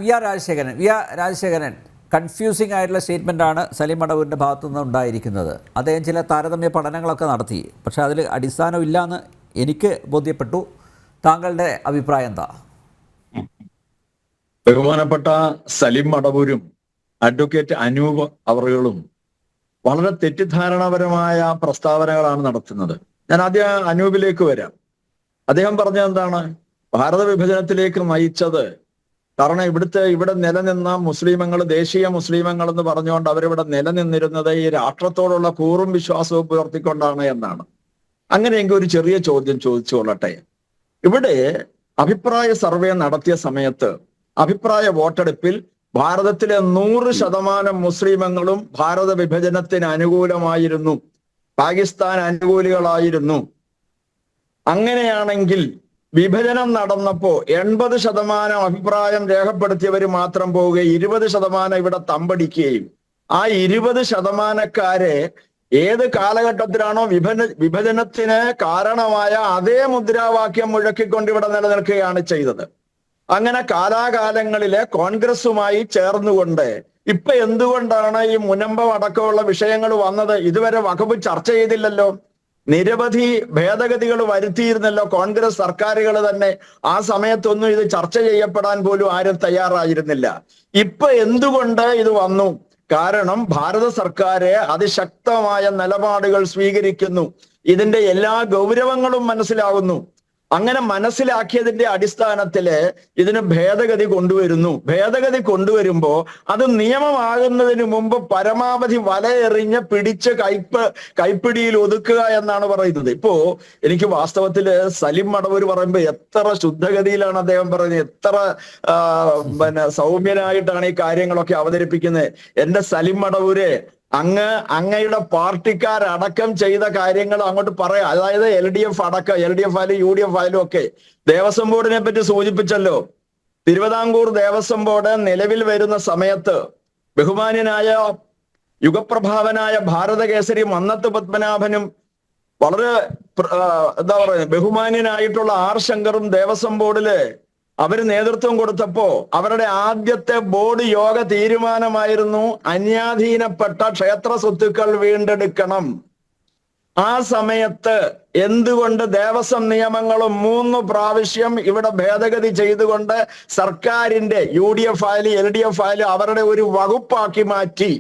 V R Rajasekharan confusing ആയിട്ടുള്ള സ്റ്റേറ്റ്മെൻറ്റാണ് സലീം മടവൂരിൻ്റെ ഭാഗത്തു നിന്ന് ഉണ്ടായിരിക്കുന്നത്. അദ്ദേഹം ചില താരതമ്യ പഠനങ്ങളൊക്കെ നടത്തി, പക്ഷേ അതിൽ അടിസ്ഥാനമില്ല എന്ന് എനിക്ക് ബോധ്യപ്പെട്ടു. താങ്കളുടെ അഭിപ്രായം എന്താ? ബഹുമാനപ്പെട്ട സലീം മടവൂരും അഡ്വക്കേറ്റ് അനൂപ് അവറുകളും വളരെ തെറ്റിദ്ധാരണപരമായ പ്രസ്താവനകളാണ് നടത്തുന്നത്. ഞാൻ ആദ്യം അനൂപിലേക്ക് വരാം. അദ്ദേഹം പറഞ്ഞത് എന്താണ്? ഭാരത വിഭജനത്തിലേക്ക് നയിച്ചത് കാരണം ഇവിടെ നിലനിന്ന മുസ്ലിമങ്ങൾ, ദേശീയ മുസ്ലിമങ്ങൾ എന്ന് പറഞ്ഞുകൊണ്ട് അവരിവിടെ നിലനിന്നിരുന്നത് ഈ രാഷ്ട്രത്തോടുള്ള കൂറും വിശ്വാസവും പുലർത്തിക്കൊണ്ടാണ് എന്നാണ്. അങ്ങനെയെങ്കിൽ ഒരു ചെറിയ ചോദ്യം ചോദിച്ചു കൊള്ളട്ടെ. ഇവിടെ അഭിപ്രായ സർവേ നടത്തിയ സമയത്ത്, അഭിപ്രായ വോട്ടെടുപ്പിൽ ഭാരതത്തിലെ 100% മുസ്ലിമങ്ങളും ഭാരത വിഭജനത്തിന് അനുകൂലമായിരുന്നു, പാകിസ്ഥാൻ അനുകൂലികളായിരുന്നു. അങ്ങനെയാണെങ്കിൽ വിഭജനം നടന്നപ്പോ 80% അഭിപ്രായം രേഖപ്പെടുത്തിയവർ മാത്രം പോവുകയും 20% ഇവിടെ തമ്പടിക്കുകയും ആ 20%-ക്കാരെ ഏത് കാലഘട്ടത്തിലാണോ വിഭജനത്തിന് കാരണമായ അതേ മുദ്രാവാക്യം മുഴക്കിക്കൊണ്ട് ഇവിടെ നിലനിൽക്കുകയാണ് ചെയ്തത്. അങ്ങനെ കാലാകാലങ്ങളിലെ കോൺഗ്രസുമായി ചേർന്നുകൊണ്ട് ഇപ്പൊ എന്തുകൊണ്ടാണ് ഈ മുനമ്പം അടക്കമുള്ള വിഷയങ്ങൾ വന്നത്? ഇതുവരെ വകുപ്പ് ചർച്ച ചെയ്തില്ലല്ലോ. നിരവധി ഭേദഗതികൾ വരുത്തിയിരുന്നല്ലോ കോൺഗ്രസ് സർക്കാരുകൾ തന്നെ. ആ സമയത്തൊന്നും ഇത് ചർച്ച ചെയ്യപ്പെടാൻ പോലും ആരും തയ്യാറായിരുന്നില്ല. ഇപ്പൊ എന്തുകൊണ്ട് ഇത് വന്നു? കാരണം ഭാരത സർക്കാർ അതിശക്തമായ നിലപാടുകൾ സ്വീകരിക്കുന്നു. ഇതിന്റെ എല്ലാ ഗൗരവങ്ങളും മനസ്സിലാവുന്നു. അങ്ങനെ മനസ്സിലാക്കിയതിന്റെ അടിസ്ഥാനത്തില് ഇതിന് ഭേദഗതി കൊണ്ടുവരുന്നു. ഭേദഗതി കൊണ്ടുവരുമ്പോ അത് നിയമമാകുന്നതിന് മുമ്പ് പരമാവധി വലയെറിഞ്ഞ് പിടിച്ച് കൈപ്പിടിയിൽ ഒതുക്കുക എന്നാണ് പറയുന്നത്. ഇപ്പോ എനിക്ക് വാസ്തവത്തില് സലീം മടവൂർ പറയുമ്പോ എത്ര ശുദ്ധഗതിയിലാണ് അദ്ദേഹം പറയുന്നത്, എത്ര സൗമ്യനായിട്ടാണ് ഈ കാര്യങ്ങളൊക്കെ അവതരിപ്പിക്കുന്നത്. എന്റെ സലീം മടവൂര്, അങ്ങയുടെ പാർട്ടിക്കാരടക്കം ചെയ്ത കാര്യങ്ങൾ അങ്ങോട്ട് പറയാം. അതായത് LDF അടക്കം, LDF ആയാലും UDF ആയാലും ഒക്കെ ദേവസ്വം ബോർഡിനെ പറ്റി സൂചിപ്പിച്ചല്ലോ. തിരുവിതാംകൂർ ദേവസ്വം ബോർഡ് നിലവിൽ വരുന്ന സമയത്ത് ബഹുമാന്യനായ യുഗപ്രഭാവനായ ഭാരതകേസരി മന്നത്ത് പത്മനാഭനും വളരെ എന്താ പറയുക ബഹുമാന്യനായിട്ടുള്ള R ശങ്കറും ദേവസ്വം ബോർഡില് അവര് നേതൃത്വം കൊടുത്തപ്പോ അവരുടെ ആദ്യത്തെ ബോർഡ് യോഗ തീരുമാനമായിരുന്നു അന്യാധീനപ്പെട്ട ക്ഷേത്ര സ്വത്തുക്കൾ വീണ്ടെടുക്കണം. ആ സമയത്ത് എന്തുകൊണ്ട് ദേവസ്വം നിയമങ്ങളും 3 പ്രാവശ്യം ഇവിടെ ഭേദഗതി ചെയ്തുകൊണ്ട് സർക്കാരിന്റെ UDF ആയാലും LDF ആയാലും അവരുടെ ഒരു വകുപ്പാക്കി മാറ്റി.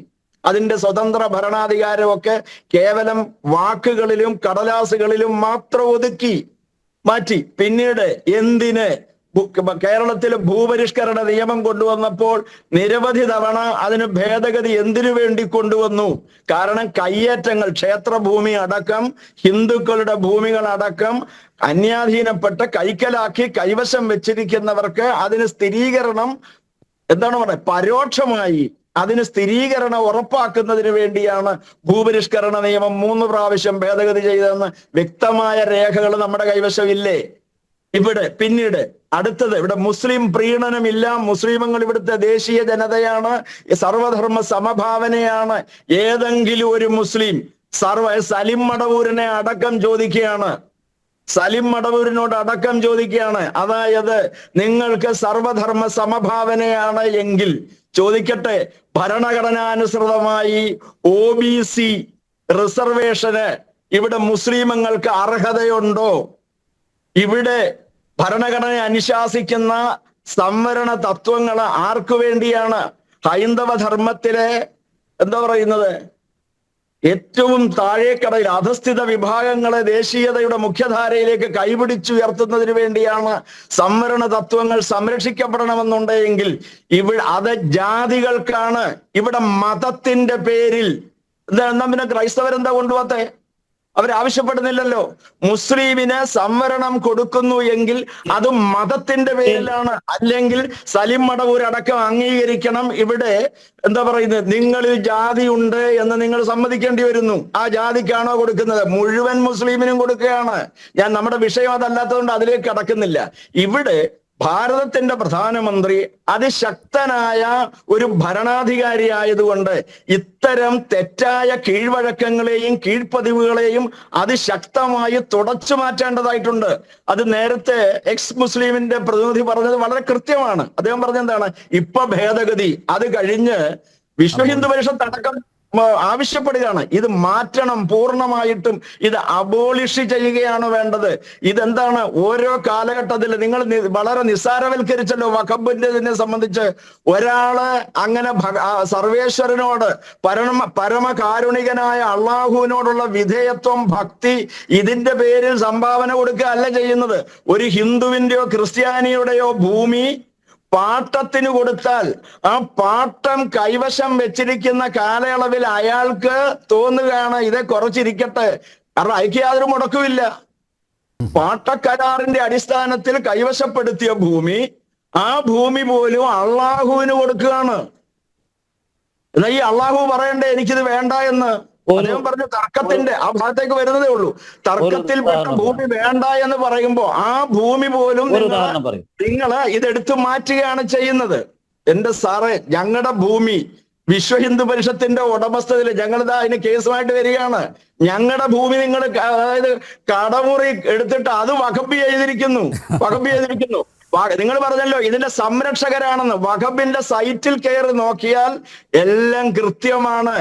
അതിന്റെ സ്വതന്ത്ര ഭരണാധികാരമൊക്കെ കേവലം വാക്കുകളിലും കടലാസുകളിലും മാത്രം ഒതുക്കി മാറ്റി. പിന്നീട് എന്തിന് കേരളത്തിൽ ഭൂപരിഷ്കരണ നിയമം കൊണ്ടുവന്നപ്പോൾ നിരവധി തവണ അതിന് ഭേദഗതി എന്തിനു വേണ്ടി കൊണ്ടുവന്നു? കാരണം കയ്യേറ്റങ്ങൾ, ക്ഷേത്രഭൂമി അടക്കം ഹിന്ദുക്കളുടെ ഭൂമികൾ അടക്കം അന്യാധീനപ്പെട്ട് കൈക്കലാക്കി കൈവശം വെച്ചിരിക്കുന്നവർക്ക് അതിന് സ്ഥിരീകരണം എന്താണ് പറയുക, പരോക്ഷമായി അതിന് സ്ഥിരീകരണം ഉറപ്പാക്കുന്നതിന് വേണ്ടിയാണ് ഭൂപരിഷ്കരണ നിയമം 3 പ്രാവശ്യം ഭേദഗതി ചെയ്തതെന്ന് വ്യക്തമായ രേഖകൾ നമ്മുടെ കൈവശം ഇല്ലേ? ഇവിടെ പിന്നീട് അടുത്തത്, ഇവിടെ മുസ്ലിം പ്രീണനമില്ല, മുസ്ലിമങ്ങൾ ഇവിടുത്തെ ദേശീയ ജനതയാണ്, സർവധർമ്മ സമഭാവനയാണ്. ഏതെങ്കിലും ഒരു മുസ്ലിം സലീം മടവൂരിനെ അടക്കം ചോദിക്കുകയാണ്, സലീം മടവൂരിനോട് അടക്കം ചോദിക്കുകയാണ്, അതായത് നിങ്ങൾക്ക് സർവധർമ്മ സമഭാവനയാണ് എങ്കിൽ ചോദിക്കട്ടെ, ഭരണഘടനാനുസൃതമായി OBC റിസർവേഷന് ഇവിടെ മുസ്ലിമങ്ങൾക്ക് അർഹതയുണ്ടോ? ഇവിടെ ഭരണഘടന അനുശാസിക്കുന്ന സംവരണ തത്വങ്ങൾ ആർക്കു വേണ്ടിയാണ്? ഹൈന്ദവ ധർമ്മത്തിലെ എന്താ പറയുന്നത് ഏറ്റവും താഴേക്കടയിൽ അധസ്ഥിത വിഭാഗങ്ങളെ ദേശീയതയുടെ മുഖ്യധാരയിലേക്ക് കൈപിടിച്ചുയർത്തുന്നതിന് വേണ്ടിയാണ് സംവരണ തത്വങ്ങൾ സംരക്ഷിക്കപ്പെടണമെന്നുണ്ടെങ്കിൽ അത് ജാതികൾക്കാണ്. ഇവിടെ മതത്തിന്റെ പേരിൽ എന്താ പിന്നെ ക്രൈസ്തവരെന്താ കൊണ്ടുപോകത്തെ? അവരാവശ്യപ്പെടുന്നില്ലല്ലോ. മുസ്ലിമിന് സംവരണം കൊടുക്കുന്നു എങ്കിൽ അത് മതത്തിന്റെ പേരിലാണ്. അല്ലെങ്കിൽ സലീം മടവൂർ അടക്കം അംഗീകരിക്കണം, ഇവിടെ എന്താ പറയുന്നത്, നിങ്ങളിൽ ജാതി ഉണ്ട് എന്ന് നിങ്ങൾ സമ്മതിക്കേണ്ടി വരുന്നു. ആ ജാതിക്കാണോ കൊടുക്കുന്നത്? മുഴുവൻ മുസ്ലിമിനും കൊടുക്കുകയാണ്. ഞാൻ നമ്മുടെ വിഷയം അതല്ലാത്തതുകൊണ്ട് അതിലേക്ക് കടക്കുന്നില്ല. ഇവിടെ ഭാരതത്തിന്റെ പ്രധാനമന്ത്രി അതിശക്തനായ ഒരു ഭരണാധികാരി ആയതുകൊണ്ട് ഇത്തരം തെറ്റായ കീഴ്വഴക്കങ്ങളെയും കീഴ്പ്പതിവുകളെയും അതിശക്തമായി തുടച്ചു മാറ്റേണ്ടതായിട്ടുണ്ട്. അത് നേരത്തെ എക്സ് മുസ്ലിമിന്റെ പ്രതിനിധി പറഞ്ഞത് വളരെ കൃത്യമാണ്. അദ്ദേഹം പറഞ്ഞെന്താണ്, ഇപ്പൊ ഭേദഗതി, അത് കഴിഞ്ഞ് വിശ്വ ഹിന്ദു പരിഷത്ത് അടക്കം ആവശ്യപ്പെടുകയാണ്, ഇത് മാറ്റണം, പൂർണ്ണമായിട്ടും ഇത് അബോളിഷ് ചെയ്യുകയാണ് വേണ്ടത്. ഇതെന്താണ്, ഓരോ കാലഘട്ടത്തിൽ നിങ്ങൾ വളരെ നിസ്സാരവൽക്കരിച്ചല്ലോ വഖഫിനെ സംബന്ധിച്ച്. ഒരാള് അങ്ങനെ സർവേശ്വരനോട് പരമകാരുണികനായ അള്ളാഹുവിനോടുള്ള വിധേയത്വം, ഭക്തി, ഇതിന്റെ പേരിൽ സംഭാവന കൊടുക്കുക അല്ല ചെയ്യുന്നത്. ഒരു ഹിന്ദുവിന്റെയോ ക്രിസ്ത്യാനിയുടെയോ ഭൂമി പാട്ടത്തിന് കൊടുത്താൽ ആ പാട്ടം കൈവശം വെച്ചിരിക്കുന്ന കാലയളവിൽ അയാൾക്ക് തോന്നുകയാണ് ഇതേ കുറച്ചിരിക്കട്ടെ, കാരണം അയക്ക് യാതൊരു മുടക്കുമില്ല. പാട്ടക്കരാറിന്റെ അടിസ്ഥാനത്തിൽ കൈവശപ്പെടുത്തിയ ഭൂമി, ആ ഭൂമി പോലും അള്ളാഹുവിന് കൊടുക്കുകയാണ്. എന്നാൽ ഈ അള്ളാഹു പറയണ്ടേ എനിക്കിത് വേണ്ട എന്ന്? അദ്ദേഹം പറഞ്ഞു തർക്കത്തിന്റെ ആ ഭാഗത്തേക്ക് വരുന്നതേ ഉള്ളൂ. തർക്കത്തിൽപ്പെട്ട ഭൂമി വേണ്ട എന്ന് പറയുമ്പോ ആ ഭൂമി പോലും നിങ്ങൾ ഇതെടുത്തു മാറ്റുകയാണ് ചെയ്യുന്നത്. എന്റെ സാറേ, ഞങ്ങളുടെ ഭൂമി വിശ്വ ഹിന്ദു പരിഷത്തിന്റെ ഉടമസ്ഥതയിൽ ഞങ്ങളിതാ അതിന് കേസുമായിട്ട് വരികയാണ്. ഞങ്ങളുടെ ഭൂമി നിങ്ങൾ അതായത് കടമുറി എടുത്തിട്ട് അത് വഖഫ് ചെയ്തിരിക്കുന്നു. നിങ്ങൾ പറഞ്ഞല്ലോ ഇതിന്റെ സംരക്ഷകരാണെന്ന്. വഖഫിന്റെ സൈറ്റിൽ കയറി നോക്കിയാൽ എല്ലാം കൃത്യമാണ്.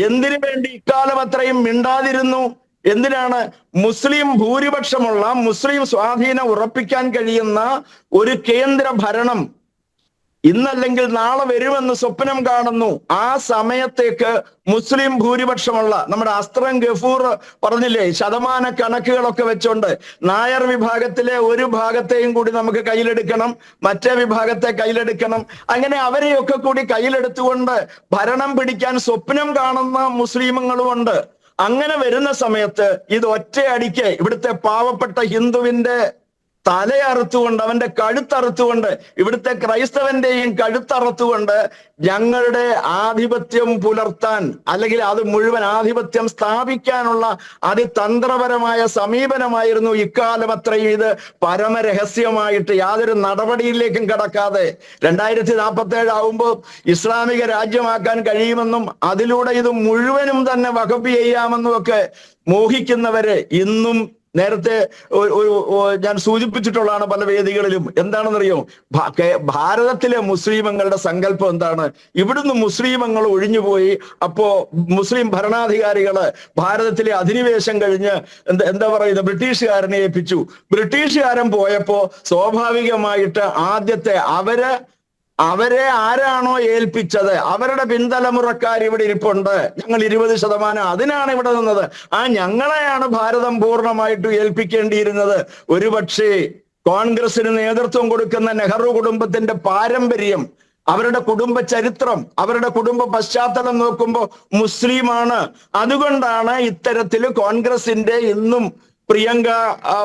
എന്തിനു വേണ്ടി ഇക്കാലം അത്രയും മിണ്ടാതിരുന്നു? എന്തിനാണ്? മുസ്ലിം ഭൂരിപക്ഷമുള്ള, മുസ്ലിം സ്വാധീനം ഉറപ്പിക്കാൻ കഴിയുന്ന ഒരു കേന്ദ്ര ഭരണം ഇന്നല്ലെങ്കിൽ നാളെ വരുമെന്ന് സ്വപ്നം കാണുന്നു. ആ സമയത്തേക്ക് മുസ്ലിം ഭൂരിപക്ഷമുള്ള നമ്മുടെ അസ്ത്രം ഗഫൂർ പറഞ്ഞില്ലേ, ശതമാന കണക്കുകളൊക്കെ വെച്ചോണ്ട് നായർ വിഭാഗത്തിലെ ഒരു ഭാഗത്തെയും കൂടി നമുക്ക് കയ്യിലെടുക്കണം, മറ്റേ വിഭാഗത്തെ കയ്യിലെടുക്കണം, അങ്ങനെ അവരെയൊക്കെ കൂടി കയ്യിലെടുത്തുകൊണ്ട് ഭരണം പിടിക്കാൻ സ്വപ്നം കാണുന്ന മുസ്ലിമുകളുമുണ്ട്. അങ്ങനെ വരുന്ന സമയത്ത് ഇത് ഒറ്റയടിക്ക് ഇവിടുത്തെ പാവപ്പെട്ട ഹിന്ദുവിന്റെ തലയറുത്തുകൊണ്ട്, അവന്റെ കഴുത്തറുത്തുകൊണ്ട്, ഇവിടുത്തെ ക്രൈസ്തവന്റെയും കഴുത്തറുത്തുകൊണ്ട് ഞങ്ങളുടെ ആധിപത്യം പുലർത്താൻ, അല്ലെങ്കിൽ അത് മുഴുവൻ ആധിപത്യം സ്ഥാപിക്കാനുള്ള അതിതന്ത്രപരമായ സമീപനമായിരുന്നു ഇക്കാലം അത്രയും. ഇത് പരമരഹസ്യമായിട്ട് യാതൊരു നടപടിയിലേക്കും കടക്കാതെ 2047 ആവുമ്പോൾ ഇസ്ലാമിക രാജ്യമാക്കാൻ കഴിയുമെന്നും അതിലൂടെ ഇത് മുഴുവനും തന്നെ വഖഫ് ചെയ്യാമെന്നും ഒക്കെ മോഹിക്കുന്നവര് ഇന്നും നേരത്തെ ഞാൻ സൂചിപ്പിച്ചിട്ടുള്ളതാണ് പല വേദികളിലും. എന്താണെന്നറിയോ, ഭാരതത്തിലെ മുസ്ലിമങ്ങളുടെ സങ്കല്പം എന്താണ്? ഇവിടുന്ന് മുസ്ലിമങ്ങൾ ഒഴിഞ്ഞുപോയി. അപ്പോ മുസ്ലിം ഭരണാധികാരികള് ഭാരതത്തിലെ അധിനിവേശം കഴിഞ്ഞ് എന്താ പറയുന്നത്, ബ്രിട്ടീഷുകാരനെ ഏൽപ്പിച്ചു. ബ്രിട്ടീഷുകാരൻ പോയപ്പോ സ്വാഭാവികമായിട്ട് ആദ്യത്തെ അവരെ ആരാണോ ഏൽപ്പിച്ചത് അവരുടെ പിൻതലമുറക്കാർ ഇവിടെ ഇരിപ്പുണ്ട്. ഞങ്ങൾ 20% അതിനാണ് ഇവിടെ നിന്നത്. ആ ഞങ്ങളെയാണ് ഭാരതം പൂർണ്ണമായിട്ടും ഏൽപ്പിക്കേണ്ടിയിരുന്നത്. ഒരുപക്ഷെ കോൺഗ്രസിന് നേതൃത്വം കൊടുക്കുന്ന നെഹ്റു കുടുംബത്തിന്റെ പാരമ്പര്യം, അവരുടെ കുടുംബ ചരിത്രം, അവരുടെ കുടുംബ പശ്ചാത്തലം നോക്കുമ്പോൾ മുസ്ലിമാണ്. അതുകൊണ്ടാണ് ഇത്തരത്തിൽ കോൺഗ്രസിന്റെ ഇന്നും പ്രിയങ്ക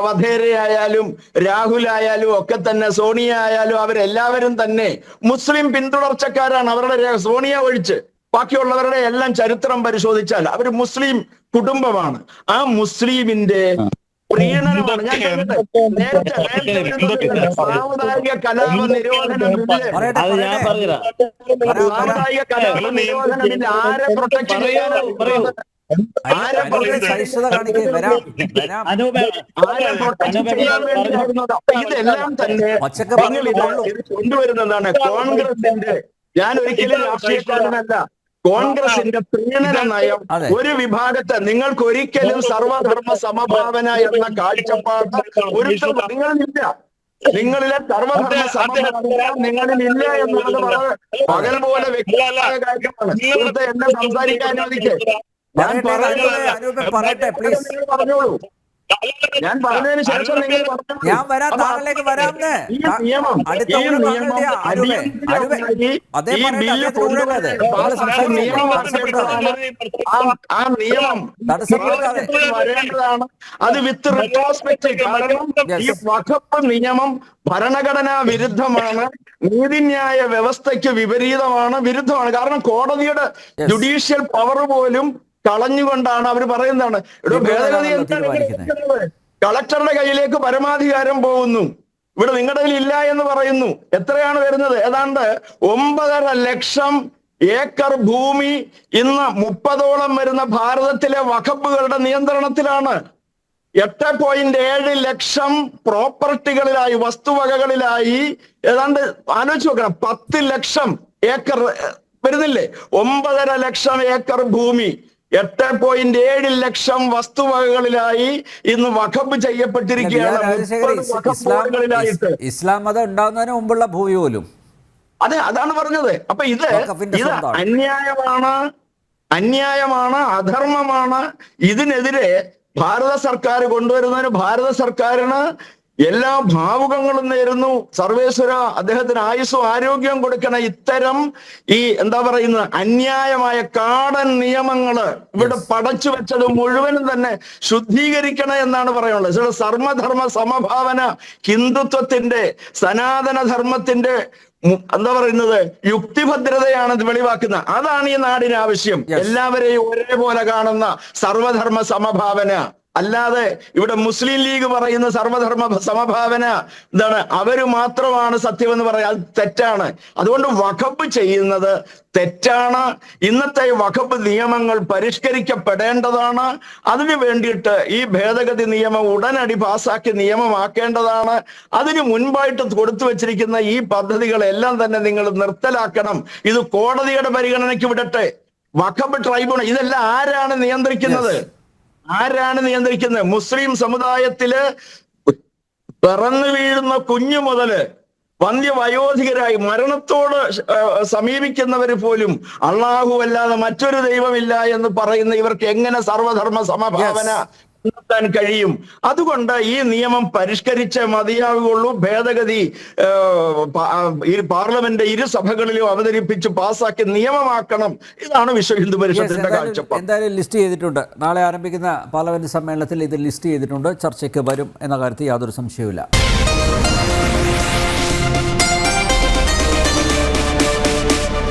വധേരയായാലും രാഹുലായാലും ഒക്കെ തന്നെ, സോണിയ ആയാലും അവരെല്ലാവരും തന്നെ മുസ്ലിം പിന്തുടർച്ചക്കാരാണ്. അവരുടെ സോണിയ ഒഴിച്ച് ബാക്കിയുള്ളവരുടെ എല്ലാം ചരിത്രം പരിശോധിച്ചാൽ അവർ മുസ്ലിം കുടുംബമാണ്. ആ മുസ്ലിമിന്റെ പ്രീണനമാണ്. ഞാൻ സാമുദായിക കലാപ നിരോധന ബില്ല് ആരെ പ്രൊട്ടക്ട് ചെയ്യാനാണ്? ഇതെല്ലാം തന്നെ കൊണ്ടുവരുന്നതാണ് കോൺഗ്രസിന്റെ. ഞാൻ ഒരിക്കലും രാഷ്ട്രീയക്കാരനല്ല. കോൺഗ്രസിന്റെ പ്രീണന നയം ഒരു വിഭാഗത്തെ നിങ്ങൾക്ക് ഒരിക്കലും സർവധർമ്മ സമഭാവന എന്ന കാഴ്ചപ്പാട് നിങ്ങളിലെ സർവധർമ്മ സമഭാവന നിങ്ങളിലില്ല എന്നുള്ളത് വളരെ പകൽ പോലെ വ്യക്തമായ കാര്യമാണ്. എന്നെ സംസാരിക്കാൻ അനുവദിക്കേ. പറഞ്ഞോളൂ. ഞാൻ പറഞ്ഞതിന് ശേഷം നിങ്ങൾ ഞാൻ വരാം, താങ്കളിലേക്ക് വരാമെന്ന്. ആ നിയമം വരേണ്ടതാണ്. അത് വിത്ത് റിട്രോസ്പെക്റ്റീവ്. കാരണം ഈ വഖഫ് നിയമം ഭരണഘടനാ വിരുദ്ധമാണ്, നീതിന്യായ വ്യവസ്ഥയ്ക്ക് വിരുദ്ധമാണ്. കാരണം കോടതിയുടെ ജുഡീഷ്യൽ പവർ പോലും കളഞ്ഞുകൊണ്ടാണ് അവർ പറയുന്നതാണ്. ഭേദഗതി എന്താണ്? കളക്ടറുടെ കയ്യിലേക്ക് പരമാധികാരം പോകുന്നു. ഇവിടെ നിങ്ങളുടെ കയ്യിൽ ഇല്ല എന്ന് പറയുന്നു. എത്രയാണ് വരുന്നത്? ഏതാണ്ട് 9.5 ലക്ഷം ഏക്കർ ഭൂമി ഇന്ന് 30ഓളം വരുന്ന ഭാരതത്തിലെ വഖഫുകളുടെ നിയന്ത്രണത്തിലാണ്. 8.7 ലക്ഷം പ്രോപ്പർട്ടികളിലായി, വസ്തുവകകളിലായി, ഏതാണ്ട് ആലോചിച്ച് നോക്കണം, 10 ലക്ഷം ഏക്കർ വരുന്നില്ലേ? 9.5 ലക്ഷം ഏക്കർ ഭൂമി, 8.7 ലക്ഷം വസ്തുവകകളിലായി ഇന്ന് വഖഫ് ചെയ്യപ്പെട്ടിരിക്കുകയാണ്. 30 വഖഫ് ബോർഡുകളിലായിട്ട്. ഇസ്ലാം മതം ഉണ്ടാകുന്നതിന് മുമ്പുള്ള ഭൂമി പോലും. അതെ, അതാണ് പറഞ്ഞത്. അപ്പൊ ഇത് അന്യായമാണ്, അധർമ്മമാണ്. ഇതിനെതിരെ ഭാരത സർക്കാർ കൊണ്ടുവരുന്നതിന് ഭാരത സർക്കാരിന് എല്ലാ ഭാവുകങ്ങളും നേരുന്നു. സർവേശ്വര അദ്ദേഹത്തിന് ആയുസ്സും ആരോഗ്യം കൊടുക്കണം. ഇത്തരം ഈ എന്താ പറയുന്നത് അന്യായമായ കാടൻ നിയമങ്ങള് ഇവിടെ പടച്ചു വെച്ചത് മുഴുവനും തന്നെ ശുദ്ധീകരിക്കണം എന്നാണ് പറയാനുള്ളത്. സർവധർമ്മ സമഭാവന ഹിന്ദുത്വത്തിന്റെ, സനാതന ധർമ്മത്തിന്റെ എന്താ പറയുന്നത് യുക്തിഭദ്രതയാണ് ഇത് വെളിവാക്കുന്നത്. അതാണ് ഈ നാടിന് ആവശ്യം. എല്ലാവരെയും ഒരേപോലെ കാണുന്ന സർവധർമ്മ സമഭാവന. അല്ലാതെ ഇവിടെ മുസ്ലിം ലീഗ് പറയുന്ന സർവധർമ്മ സമഭാവന എന്താണ്, അവര് മാത്രമാണ് സത്യമെന്ന് പറയാം. അത് തെറ്റാണ്. അതുകൊണ്ട് വഖഫ് ചെയ്യുന്നത് തെറ്റാണ്. ഇന്നത്തെ വഖഫ് നിയമങ്ങൾ പരിഷ്കരിക്കപ്പെടേണ്ടതാണ്. അതിനു വേണ്ടിയിട്ട് ഈ ഭേദഗതി നിയമം ഉടനടി പാസാക്കി നിയമമാക്കേണ്ടതാണ്. അതിന് മുൻപായിട്ട് കൊടുത്തു വെച്ചിരിക്കുന്ന ഈ പദ്ധതികളെല്ലാം തന്നെ നിങ്ങൾ നിർത്തലാക്കണം. ഇത് കോടതിയുടെ പരിഗണനയ്ക്ക് വിടട്ടെ. വഖഫ് ട്രൈബ്യൂണൽ ഇതെല്ലാം ആരാണ് നിയന്ത്രിക്കുന്നത്? മുസ്ലിം സമുദായത്തില് പിറന്നു വീഴുന്ന കുഞ്ഞു മുതല് വന്ധ്യവയോധികരായി മരണത്തോട് സമീപിക്കുന്നവർ പോലും അള്ളാഹു അല്ലാതെ മറ്റൊരു ദൈവമില്ല എന്ന് പറയുന്ന ഇവർക്ക് എങ്ങനെ സർവധർമ്മ സമഭാവന നടത്താൻ കഴിയും? അതുകൊണ്ട് ഈ നിയമം പരിഷ്കരിച്ച് മതിയാവുകയുള്ളൂ. ഭേദഗതി ഈ പാർലമെന്റ് ഇരുസഭകളിലും അവതരിപ്പിച്ച് പാസാക്കി നിയമമാക്കണം. ഇതാണ് വിശ്വ ഹിന്ദു പരിഷത്തിന്റെ കാഴ്ചപ്പാട്. എന്തായാലും ലിസ്റ്റ് ചെയ്തിട്ടുണ്ട്. നാളെ ആരംഭിക്കുന്ന പാർലമെന്റ് സമ്മേളനത്തിൽ ഇത് ലിസ്റ്റ് ചെയ്തിട്ടുണ്ട്. ചർച്ചയ്ക്ക് വരും എന്ന കാര്യത്തിൽ യാതൊരു സംശയവുമില്ല.